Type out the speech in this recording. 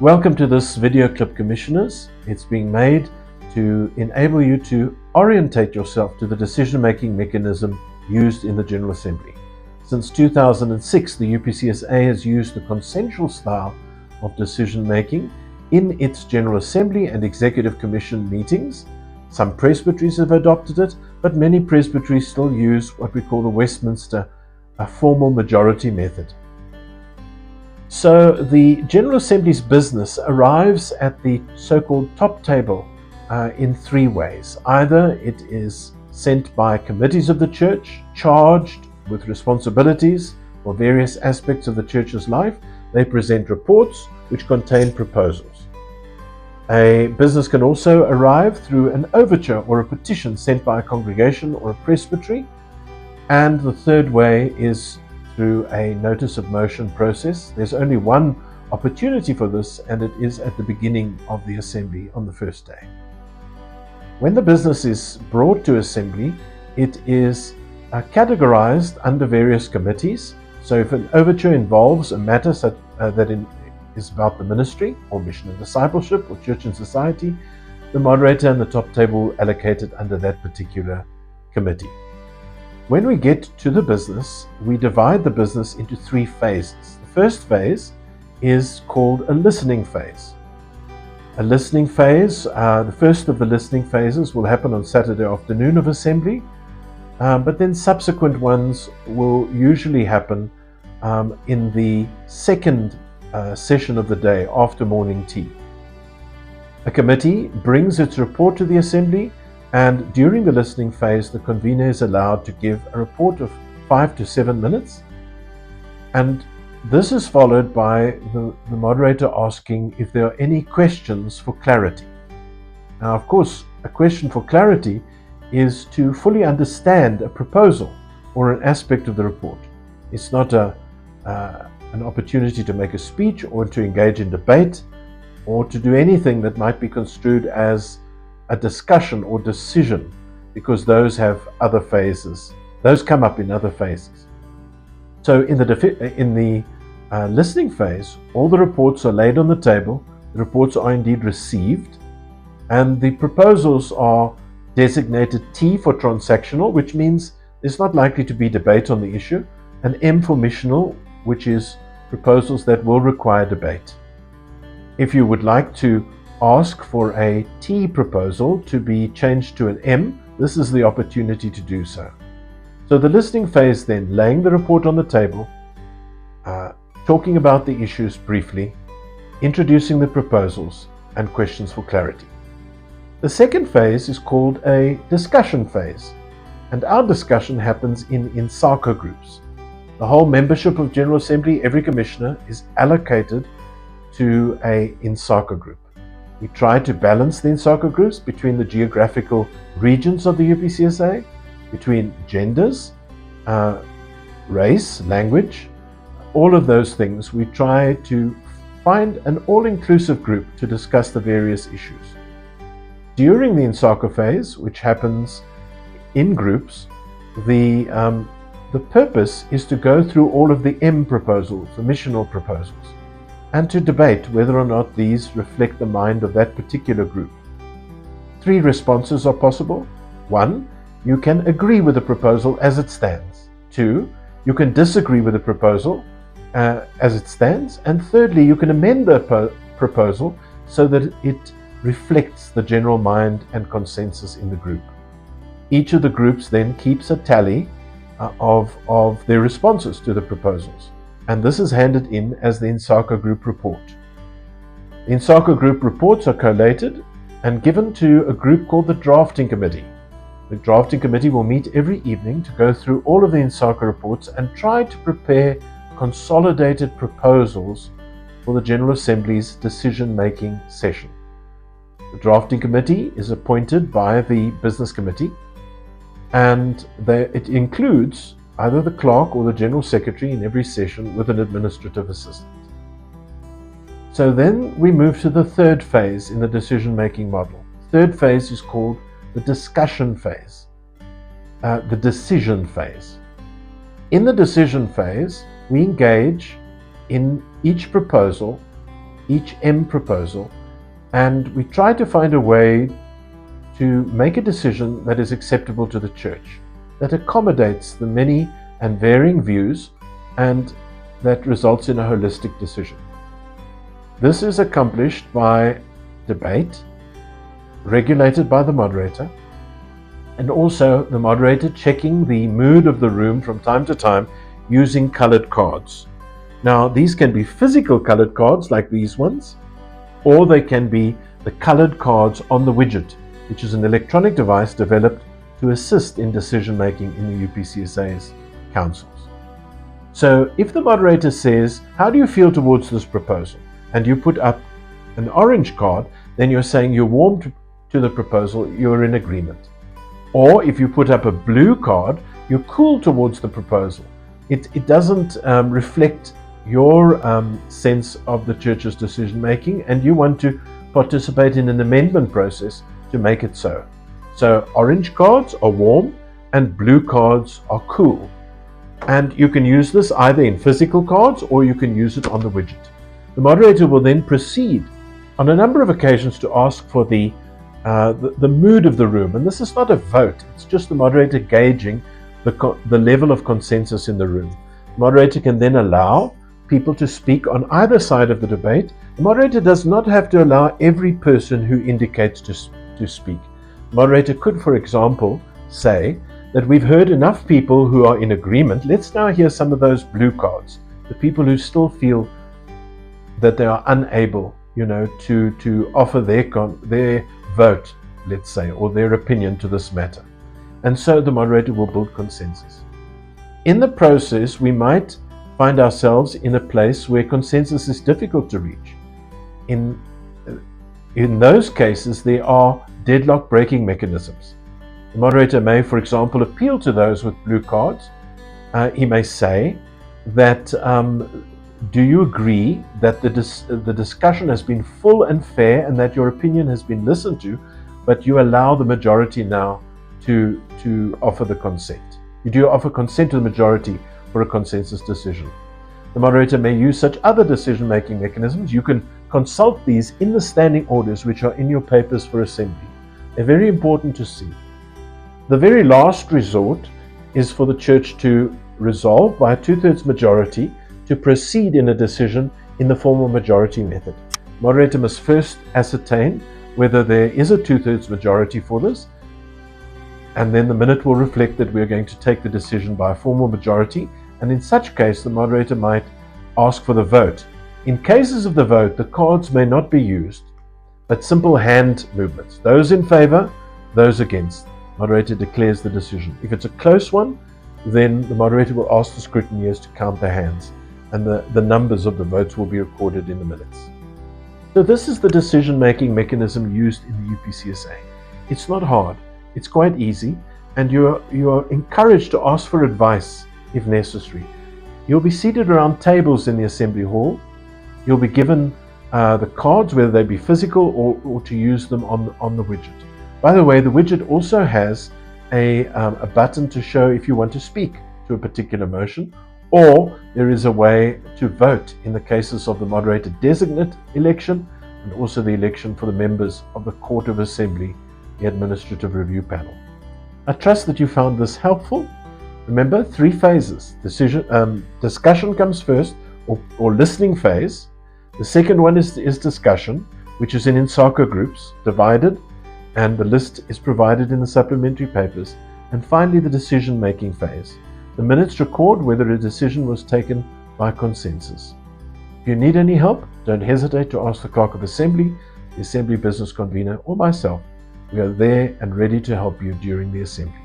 Welcome to this video clip, Commissioners. It's being made to enable you to orientate yourself to the decision-making mechanism used in the General Assembly. Since 2006, the UPCSA has used the consensual style of decision-making in its General Assembly and Executive Commission meetings. Some presbyteries have adopted it, but many presbyteries still use what we call the Westminster formal majority method. So the General Assembly's business arrives at the so-called top table in three ways. Either it is sent by committees of the church charged with responsibilities for various aspects of the church's life. They present reports which contain proposals. A business can also arrive through an overture or a petition sent by a congregation or a presbytery. And the third way is through a notice of motion process. There's only one opportunity for this, and it is at the beginning of the assembly on the first day. When the business is brought to assembly, it is categorized under various committees. So if an overture involves a matter that is about the ministry or mission and discipleship or church and society, the moderator and the top table will allocate it under that particular committee. When we get to the business, we divide the business into three phases. The first phase is called a listening phase. A listening phase, the first of the listening phases will happen on Saturday afternoon of assembly, but then subsequent ones will usually happen in the second session of the day after morning tea. A committee brings its report to the assembly, and during the listening phase, the convener is allowed to give a report of 5 to 7 minutes. And this is followed by the moderator asking if there are any questions for clarity. Now, of course, a question for clarity is to fully understand a proposal or an aspect of the report. It's not an opportunity to make a speech or to engage in debate or to do anything that might be construed as a discussion or decision, because those have other phases. Those come up in other phases. So in the listening phase, all the reports are laid on the table. The reports are indeed received, and the proposals are designated T for transactional, which means there's not likely to be debate on the issue, and M for missional, which is proposals that will require debate. If you would like to ask for a T proposal to be changed to an M, this is the opportunity to do so. So the listening phase then, laying the report on the table, talking about the issues briefly, introducing the proposals, and questions for clarity. The second phase is called a discussion phase, and our discussion happens in INSACO groups. The whole membership of General Assembly, every commissioner, is allocated to a INSACO group. We try to balance the INSACO groups between the geographical regions of the UPCSA, between genders, race, language, all of those things. We try to find an all-inclusive group to discuss the various issues. During the INSACO phase, which happens in groups, the purpose is to go through all of the M proposals, the missional proposals, and to debate whether or not these reflect the mind of that particular group. Three responses are possible. 1, you can agree with the proposal as it stands. 2, you can disagree with the proposal as it stands. And thirdly, you can amend the proposal so that it reflects the general mind and consensus in the group. Each of the groups then keeps a tally of their responses to the proposals, and this is handed in as the INSACO group report. The INSACO group reports are collated and given to a group called the drafting committee. The drafting committee will meet every evening to go through all of the INSACO reports and try to prepare consolidated proposals for the General Assembly's decision-making session. The drafting committee is appointed by the business committee, and it includes either the clerk or the general secretary in every session with an administrative assistant. So then we move to the third phase in the decision-making model. Third phase is called the discussion phase, the decision phase. In the decision phase, we engage in each proposal each M proposal, and we try to find a way to make a decision that is acceptable to the church, that accommodates the many and varying views, and that results in a holistic decision. This is accomplished by debate, regulated by the moderator, and also the moderator checking the mood of the room from time to time using colored cards. Now, these can be physical colored cards like these ones, or they can be the colored cards on the widget, which is an electronic device developed to assist in decision making in the UPCSA's councils. So if the moderator says, "How do you feel towards this proposal?" and you put up an orange card, then you're saying you're warm to the proposal, you're in agreement. Or if you put up a blue card, you're cool towards the proposal. It doesn't reflect your sense of the church's decision making, and you want to participate in an amendment process to make it so. So orange cards are warm and blue cards are cool. And you can use this either in physical cards or you can use it on the widget. The moderator will then proceed on a number of occasions to ask for the mood of the room. And this is not a vote, it's just the moderator gauging the level of consensus in the room. The moderator can then allow people to speak on either side of the debate. The moderator does not have to allow every person who indicates to speak. The moderator could, for example, say that we've heard enough people who are in agreement. Let's now hear some of those blue cards, the people who still feel that they are unable, to offer their vote, let's say, or their opinion to this matter. And so the moderator will build consensus. In the process, we might find ourselves in a place where consensus is difficult to reach. In those cases, there are deadlock breaking mechanisms. The moderator may, for example, appeal to those with blue cards. He may say that, do you agree that the discussion has been full and fair and that your opinion has been listened to, but you allow the majority now to offer the consent? You do offer consent to the majority for a consensus decision. The moderator may use such other decision-making mechanisms. You can consult these in the standing orders which are in your papers for assembly. They're very important to see. The very last resort is for the church to resolve by a 2/3 majority to proceed in a decision in the formal majority method. Moderator must first ascertain whether there is a 2/3 majority for this, and then the minute will reflect that we are going to take the decision by a formal majority, and in such case the moderator might ask for the vote. In cases of the vote, the cards may not be used, but simple hand movements. Those in favor, those against. Moderator declares the decision. If it's a close one, then the moderator will ask the scrutineers to count the hands, and the numbers of the votes will be recorded in the minutes. So this is the decision-making mechanism used in the UPCSA. It's not hard, it's quite easy, and you are encouraged to ask for advice if necessary. You'll be seated around tables in the assembly hall. You'll be given the cards, whether they be physical or to use them on the widget. By the way, the widget also has a button to show if you want to speak to a particular motion, or there is a way to vote in the cases of the moderator designate election and also the election for the members of the Court of Assembly, the Administrative Review Panel. I trust that you found this helpful. Remember, 3 phases. Discussion comes first, or listening phase. The second one is discussion, which is in INSACO groups, divided, and the list is provided in the supplementary papers. And finally, the decision-making phase. The minutes record whether a decision was taken by consensus. If you need any help, don't hesitate to ask the Clerk of Assembly, the Assembly Business Convener, or myself. We are there and ready to help you during the Assembly.